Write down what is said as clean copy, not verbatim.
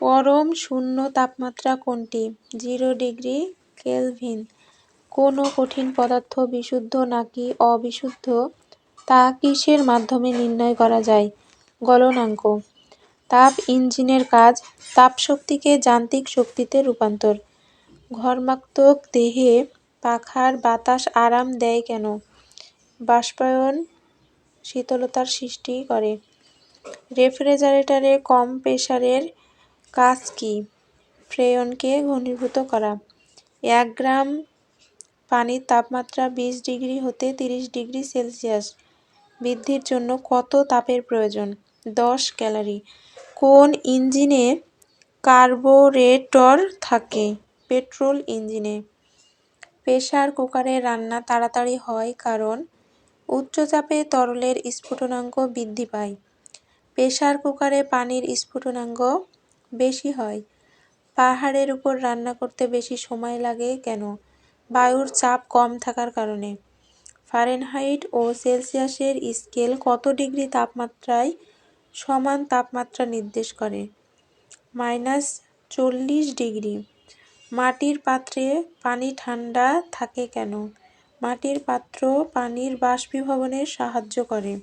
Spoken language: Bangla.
পরম শূন্য তাপমাত্রা কোনটি? 0 ডিগ্রি কেলভিন। কোনো কঠিন পদার্থ বিশুদ্ধ নাকি অবিশুদ্ধ তা কিসের মাধ্যমে নির্ণয় করা যায়? গলনাঙ্ক। তাপ ইঞ্জিনের কাজ তাপশক্তিকে যান্ত্রিক শক্তিতে রূপান্তর। ঘর্মাক্তক দেহে পাখার বাতাস আরাম দেয় কেন? বাষ্পায়ন শীতলতার সৃষ্টি করে। রেফ্রিজারেটরে কম প্রেসারের কাজ কি? ফ্রেয়নকে ঘনীভূত করা। 1 গ্রাম পানির তাপমাত্রা 20 ডিগ্রি হতে 30 ডিগ্রি সেলসিয়াস বৃদ্ধির জন্য কত তাপের প্রয়োজন? 10 ক্যালোরি। কোন ইঞ্জিনে কার্বোরেটর থাকে? পেট্রোল ইঞ্জিনে। প্রেসার কুকারে রান্না তাড়াতাড়ি হয় কারণ উচ্চচাপে তরলের স্ফুটনাঙ্ক বৃদ্ধি পায়। প্রেসার কুকারে পানির স্ফুটনাঙ্ক বেশি হয়। পাহাড়ের উপর রান্না করতে বেশি সময় লাগে কেন? বায়ুর চাপ কম থাকার কারণে। ফারেনহাইট ও সেলসিয়াসের স্কেল কত ডিগ্রি তাপমাত্রায় সমান তাপমাত্রা নির্দেশ করে? -40 ডিগ্রি। মাটির পাত্রে পানি ঠান্ডা থাকে কেন? মাটির পাত্র পানির বাষ্পীভবনে সাহায্য করে।